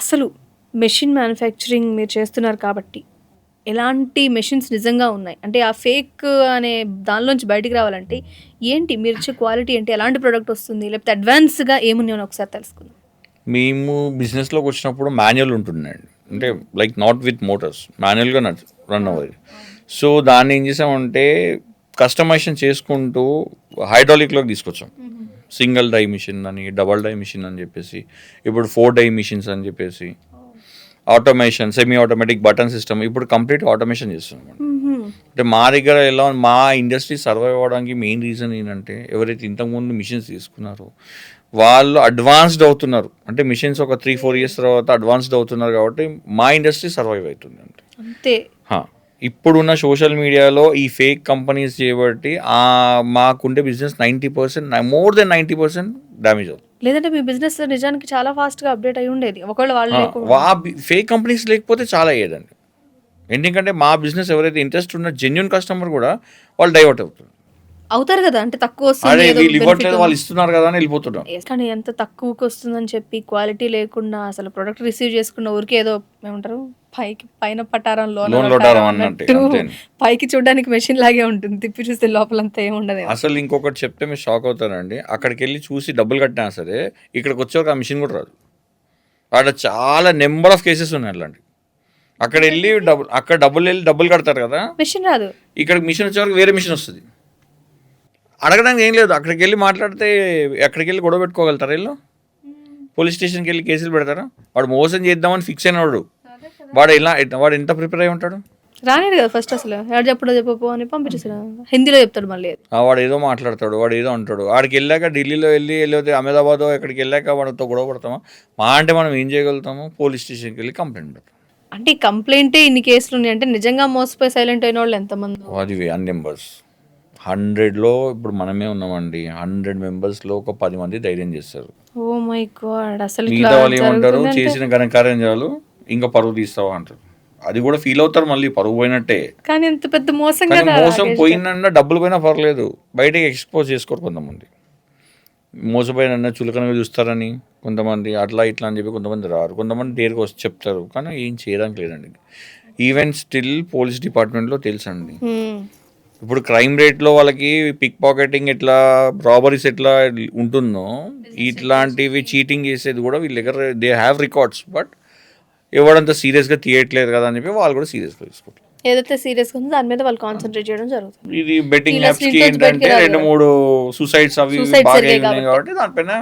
అసలు machine manufacturing మీరు చేస్తున్నారు కాబట్టి, ఎలాంటి మెషిన్స్ నిజంగా ఉన్నాయి? అంటే ఆ ఫేక్ అనే దానిలోంచి బయటికి రావాలంటే ఏంటి? మీరిచ్చే క్వాలిటీ ఏంటి? ఎలాంటి ప్రొడక్ట్ వస్తుంది? లేకపోతే అడ్వాన్స్‌గా ఏమున్నాయో ఒకసారి తెలుసుకుందాం. మేము బిజినెస్‌లోకి వచ్చినప్పుడు మాన్యువల్ ఉంటుండండి. అంటే లైక్ నాట్ విత్ మోటార్స్. మాన్యువల్‌గా రన్ అవ్వేది. సో, దాన్ని ఏం చేసామంటే కస్టమైజేషన్ చేసుకుంటూ హైడ్రాలిక్‌లోకి తీసుకొచ్చాం. సింగిల్ డై మిషన్ అని, డబుల్ డై మిషన్ అని చెప్పేసి, ఇప్పుడు 4 డై మిషన్స్ అని చెప్పేసి, automation, semi automatic button system ఇప్పుడు కంప్లీట్ ఆటోమేషన్ చేస్తున్నాం. అంటే మా దగ్గర ఎలా మా ఇండస్ట్రీ సర్వైవ్ అవ్వడానికి మెయిన్ రీజన్ ఏంటంటే ఎవరైతే ఇంతకుముందు మిషన్స్ తీసుకున్నారో వాళ్ళు అడ్వాన్స్డ్ అవుతున్నారు. అంటే మిషన్స్ ఒక 3-4 ఇయర్స్ తర్వాత అడ్వాన్స్డ్ అవుతున్నారు కాబట్టి మా ఇండస్ట్రీ సర్వైవ్ అవుతుంది అంటే అంతే. ఇప్పుడున్న సోషల్ మీడియాలో ఈ ఫేక్ కంపెనీస్ చేయబట్టి మాకుండే బిజినెస్ 90%, మోర్ దెన్ 90% డ్యామేజ్ అవుతుంది. లేదంటే మీ బిజినెస్ నిజానికి చాలా ఫాస్ట్‌గా అప్‌డేట్ అయ్యి ఉండేది. ఒకవేళ వాళ్ళు ఫేక్ కంపెనీస్ లేకపోతే చాలా అయ్యేదండి. ఎందుకంటే మా బిజినెస్ ఎవరైతే ఇంట్రెస్ట్ ఉన్న జెన్యూన్ కస్టమర్ కూడా వాళ్ళు డైవర్ట్ అవుతారు. అవుతారు కదా! అంటే తక్కువ అదే వస్తుంది ఏదో వీళ్ళు ఇవ్వట్లేదు, బెనిఫిట్ వాళ్ళు ఇస్తున్నారు కదా అని వెళ్ళిపోతున్నాం. కానీ ఎంత తక్కువకి వస్తుందని చెప్పి క్వాలిటీ లేకుండా అసలు ప్రొడక్ట్ రిసీవ్ చేసుకున్న ఊరికే ఏదో ఏమంటారు పైన పటారం లోన లోన్ లొటారం లోటారం అన్నట్టు అన్నట్టే. పైకి చూడడానికి మెషిన్ లాగే ఉంటుంది. తిప్పి చూస్తే లోపలంతా ఏముండదు. అసలు ఇంకొకటి చెప్తే మీరు షాక్ అవుతారండి. అక్కడికి వెళ్ళి చూసి డబ్బులు కట్టినా సరే ఇక్కడికి వచ్చాక ఆ మిషన్ కూడా రాదు. అక్కడ చాలా నెంబర్ ఆఫ్ కేసెస్ ఉన్నాయి అట్లాంటి. అక్కడ వెళ్ళి డబ్బులు కడతారు కదా, మెషిన్ రాదు. ఇక్కడ మిషన్ వచ్చే వరకు వేరే మిషన్ వస్తుంది. అడగడానికి ఏం లేదు. అక్కడికి వెళ్ళి మాట్లాడితే ఎక్కడికి వెళ్ళి గొడవ పెట్టుకోగలుగుతారు వీళ్ళు? పోలీస్ స్టేషన్కి వెళ్ళి కేసులు పెడతారా? వాడు మోసం చేద్దామని ఫిక్స్ అయినవాడు వాడు ఎంత ప్రిపేర్ అయి ఉంటాడు? రానేది కదా ఫస్ట్ అసలు ఎవరు చెప్పపో అని పంపించేసాడు. హిందీలో చెప్తాడు మళ్ళీ. వాడు ఏదో మాట్లాడతాడు, వాడు ఏదో అంటాడు. ఆడికి వెళ్ళాక ఢిల్లీలో వెళ్ళిపోతే అహ్మదాబాద్ ఎక్కడికి వెళ్ళాక వాడితో గొడవ పడతామా? అంటే మనం ఏం చేయగలుగుతాము? పోలీస్ స్టేషన్కి వెళ్ళి కంప్లైంట్ పెడతాం. అంటే ఈ కంప్లైంటే ఇన్ని కేసులు ఉన్నాయి అంటే నిజంగా మోసపోయి సైలెంట్ అయిన వాళ్ళు ఎంతమంది? అది అన్ నెంబర్స్ 100లో ఇప్పుడు మనమే ఉన్నామండి. 100 మెంబర్స్లో ఒక 10 మంది ధైర్యం చేస్తారు. Oh my God. అసలు మిగతా వాళ్ళు ఏమంటారు? చేసిన ఘనకార్యం చాలు ఇంకా పరువు తీస్తావా అంటారు. అది కూడా ఫీల్ అవుతారు, మళ్ళీ పరువు పోయినట్టే. కానీ ఎంత పెద్ద మోసం కదా. మోసం పోయిందన్నా డబ్బులు పోయినా పర్లేదు, బయటకి ఎక్స్పోజ్ చేసుకోరు కొంతమంది. మోసపోయిన చులకనగా చూస్తారని కొంతమంది, అట్లా ఇట్లా అని చెప్పి కొంతమంది రారు. కొంతమంది డేర్గా వచ్చి చెప్తారు, కానీ ఏం చేయడానికి లేదండి. ఈవెన్ స్టిల్ పోలీస్ డిపార్ట్మెంట్లో తెలుసండి. ఇప్పుడు క్రైమ్ రేట్లో వాళ్ళకి పిక్ పాకెటింగ్ ఎట్లా, రాబరీస్ ఎట్లా ఉంటుందో ఇట్లాంటివి చీటింగ్ చేసేది కూడా వీళ్ళ దగ్గర దే హ్యావ్ రికార్డ్స్. బట్ ఎవడంతా సీరియస్గా తీయట్లేదు కదా అని చెప్పి వాళ్ళు కూడా సీరియస్గా తీసుకుంటారు. ఏదైతే సీరియస్గా ఉందో దాని మీద వాళ్ళు కాన్సంట్రేట్ చేయడం జరుగుతుంది. ఇది బెట్టింగ్ యాప్స్కి ఏంటంటే 2-3 సూసైడ్స్ అవి బాగా ఉన్నాయి కాబట్టి దానిపైన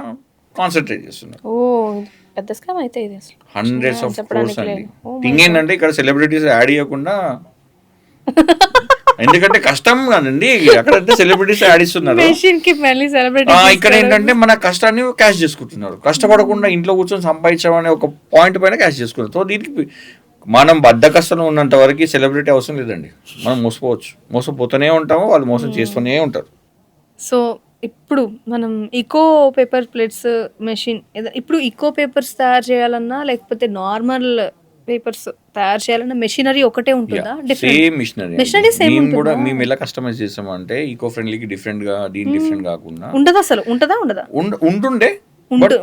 కాన్సన్ట్రేట్ చేస్తున్నారు. ఓ పెద్ద స్కామ్ అయితే ఇది అసలు. హండ్రెడ్స్ ఆఫ్ క్రోర్స్ అండి. థింగ్ ఏంటంటే ఇక్కడ సెలబ్రిటీస్ యాడ్ చేయకుండా ఎందుకంటే కష్టం కాదండి. అక్కడంటే సెలబ్రిటీస్ యాడ్ ఇస్తున్నారు, ఇక్కడ ఏంటంటే మన కష్టాన్ని క్యాష్ చేసుకుంటున్నారు. కష్టపడకుండా ఇంట్లో కూర్చొని సంపాదించమనే ఒక పాయింట్ పైన క్యాష్ చేసుకున్నారు. సో దీనికి మనం బద్ధకష్టం ఉన్నంత వరకు సెలబ్రిటీ అవసరం లేదండి. మనం మోసపోతూనే ఉంటాము, వాళ్ళు మోసం చేస్తూనే ఉంటారు. సో ఇప్పుడు మనం ఇకో పేపర్ ప్లేట్స్ మెషిన్, ఇప్పుడు ఇకో పేపర్స్ తయారు చేయాలన్నా లేకపోతే నార్మల్ పేపర్స్ తయారు చేయాలన్నా మెషినరీ ఒకటే ఉంటుందా? Same machinery. మేము ఎలా కస్టమైజ్ చేసామంటే ఈకో ఫ్రెండ్లీకి డిఫరెంట్ గా, దీని డిఫరెంట్ కాకుండా ఉండదు. అసలు ఉండదా? ఉంటుండే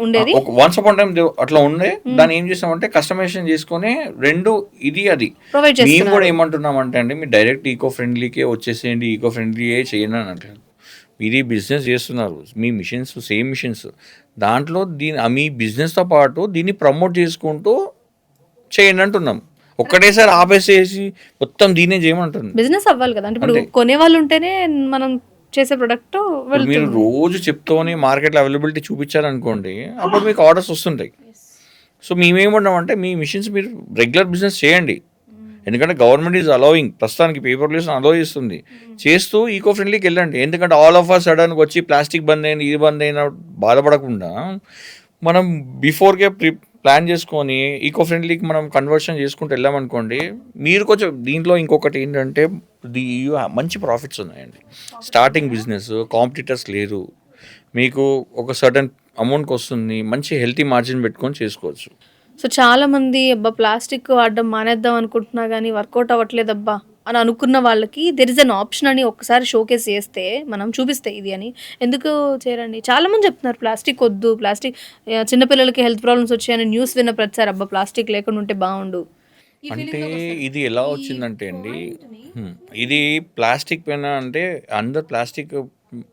ఉండేది వన్స్ అపాన్ టైం అట్లా ఉండే. దాన్ని ఏం చేసామంటే కస్టమైజేషన్ చేసుకుని రెండు ఇది అది మేము కూడా ఏమంటున్నామంటే అండి, మీరు డైరెక్ట్ ఈకో ఫ్రెండ్లీకే వచ్చేసేయండి, ఈకో ఫ్రెండ్లీ చేయండి అని అంటారు. మీరు బిజినెస్ చేస్తున్నారు, మీ మిషన్స్ సేమ్ మిషన్స్, దాంట్లో మీ బిజినెస్తో పాటు దీన్ని ప్రమోట్ చేసుకుంటూ చేయండి అంటున్నాం. ఒక్కటేసారి ఆపేసేసి మొత్తం దీనే చేయమంటున్నాం. బిజినెస్ అవ్వాలి కదా. అంటే ఇప్పుడు కొనే వాళ్ళు ఉంటేనే మనం చేసే ప్రొడక్ట్. మీరు రోజు చెప్తూనే మార్కెట్లో అవైలబిలిటీ చూపించారనుకోండి, అప్పుడు మీకు ఆర్డర్స్ వస్తుంటాయి. సో మేమేమన్నామంటే మీ మిషన్స్ మీరు రెగ్యులర్ బిజినెస్ చేయండి, ఎందుకంటే గవర్నమెంట్ ఈజ్ అలౌయింగ్, ప్రస్తుతానికి పేపర్ లీవ్స్ అలౌ చేస్తుంది, చేస్తూ ఈకో ఫ్రెండ్లీకి వెళ్ళండి. ఎందుకంటే ఆల్ ఆఫ్ అ సడన్గా వచ్చి ప్లాస్టిక్ బంద్ అయింది, ఇది బంద్ అయినా బాధపడకుండా మనం బిఫోర్కే ప్లాన్ చేసుకొని ఈకో ఫ్రెండ్లీకి మనం కన్వర్షన్ చేసుకుంటూ వెళ్ళామనుకోండి, మీరు కొంచెం దీంట్లో ఇంకొకటి ఏంటంటే మంచి ప్రాఫిట్స్ ఉన్నాయండి. స్టార్టింగ్ బిజినెస్, కాంపిటీటర్స్ లేరు, మీకు ఒక సర్టన్ అమౌంట్కి వస్తుంది, మంచి హెల్తీ మార్జిన్ పెట్టుకొని చేసుకోవచ్చు. సో చాలా మంది అబ్బా ప్లాస్టిక్ వాడడం మానేద్దాం అనుకుంటున్నా కానీ వర్కౌట్ అవ్వట్లేదు అబ్బా అని అనుకున్న వాళ్ళకి దెర్ ఇస్ అన్ ఆప్షన్ అని ఒక్కసారి షోకేస్ చేస్తే, మనం చూపిస్తే ఇది అని ఎందుకు చేయరండి? చాలామంది చెప్తున్నారు ప్లాస్టిక్ వద్దు, ప్లాస్టిక్ చిన్నపిల్లలకి హెల్త్ ప్రాబ్లమ్స్ వచ్చాయని న్యూస్ విన్న ప్రతిసారి అబ్బా ప్లాస్టిక్ లేకుండా ఉంటే బాగుండు. ఈ అంటే ఫీలింగ్‌లోకి వస్తారు. ఇది ఎలా ఈ వచ్చిందంటే అండి, పాయింట్‌ని ఇది ప్లాస్టిక్ పైన అంటే అందరు ప్లాస్టిక్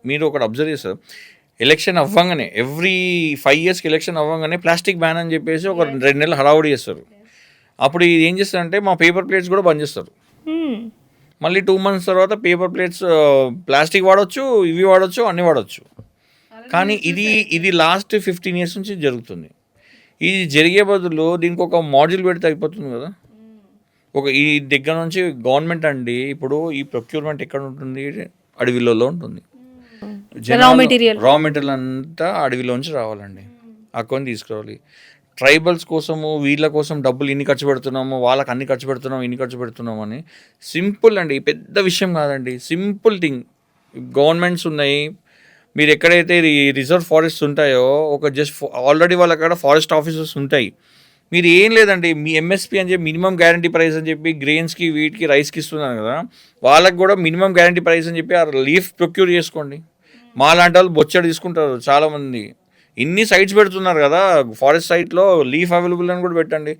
మీరు ఒకటి అబ్జర్వ్ చేస్తారు. ఎలక్షన్ అవ్వంగానే ఎవ్రీ 5 ఇయర్స్‌కి ఎలక్షన్ అవ్వంగానే ప్లాస్టిక్ బ్యాన్ అని చెప్పేసి ఒక 2 నెలలు హడావుడి చేస్తారు. అప్పుడు ఇది ఏం చేస్తారంటే మా పేపర్ ప్లేట్స్ కూడా బంద్ చేస్తారు. హ్మ్. మళ్ళీ 2 మంత్స్ తర్వాత పేపర్ ప్లేట్స్ ప్లాస్టిక్ వాడొచ్చు, ఇవి వాడొచ్చు, అన్నీ వాడొచ్చు. కానీ ఇది లాస్ట్ 15 ఇయర్స్ నుంచి జరుగుతుంది. ఇది జరిగే బదులు దీనికి ఒక మాడ్యూల్ పెడితే అయిపోతుంది కదా. ఒక ఈ దగ్గర నుంచి గవర్నమెంట్ అండి ఇప్పుడు ఈ ప్రొక్యూర్మెంట్ ఎక్కడ ఉంటుంది, అడవిలలో ఉంటుంది. Raw material. రా మెటీరియల్ అంతా అడవిలోంచి రావాలండి, అక్కడ తీసుకురావాలి. ట్రైబల్స్ కోసము వీళ్ళ కోసం డబ్బులు ఇన్ని ఖర్చు పెడుతున్నాము, వాళ్ళకి అన్ని ఖర్చు పెడుతున్నాము, ఇన్ని ఖర్చు పెడుతున్నాము అని. సింపుల్ అండి, పెద్ద విషయం కాదండి, సింపుల్ థింగ్. గవర్నమెంట్స్ ఉన్నాయి, మీరు ఎక్కడైతే రిజర్వ్ ఫారెస్ట్ ఉంటాయో ఒక జస్ట్ ఆల్రెడీ వాళ్ళ అక్కడ ఫారెస్ట్ ఆఫీసర్స్ ఉంటాయి. మీరు ఏం లేదండి, మీ ఎంఎస్పి అని చెప్పి మినిమం గ్యారంటీ ప్రైస్ అని చెప్పి గ్రెయిన్స్కి వీటికి రైస్కి ఇస్తున్నారు కదా, వాళ్ళకి కూడా మినిమం గ్యారంటీ ప్రైస్ అని చెప్పి ఆ లీఫ్ ప్రొక్యూర్ చేసుకోండి. మా లాంటి వాళ్ళు బొచ్చడి తీసుకుంటారు చాలామంది. ఇన్ని సైట్స్ పెడుతున్నారు కదా ఫారెస్ట్ సైట్లో, లీఫ్ అవైలబుల్ అని కూడా పెట్టండి.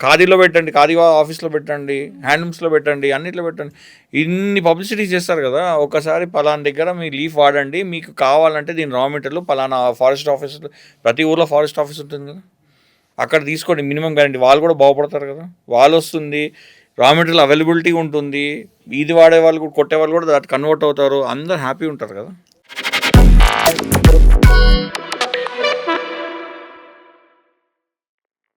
ఖాదీలో పెట్టండి, ఖాదీ ఆఫీస్లో పెట్టండి, హ్యాండ్లూమ్స్లో పెట్టండి, అన్నిట్లో పెట్టండి. ఇన్ని పబ్లిసిటీ చేస్తారు కదా, ఒకసారి పలానా దగ్గర మీ లీఫ్ వాడండి, మీకు కావాలంటే దీని రా మెటీరియల్ పలానా ఫారెస్ట్ ఆఫీస్, ప్రతి ఊర్లో ఫారెస్ట్ ఆఫీస్ ఉంటుంది కదా, అక్కడ తీసుకోండి మినిమం గ్యారంటీ. వాళ్ళు కూడా బాగుపడతారు కదా, వాళ్ళు వస్తుంది, రా మెటీరియల్ అవైలబిలిటీ ఉంటుంది, ఇది వాడే వాళ్ళు కూడా కొట్టే వాళ్ళు కూడా దాన్ని కన్వర్ట్ అవుతారు, అందరు హ్యాపీ ఉంటారు కదా.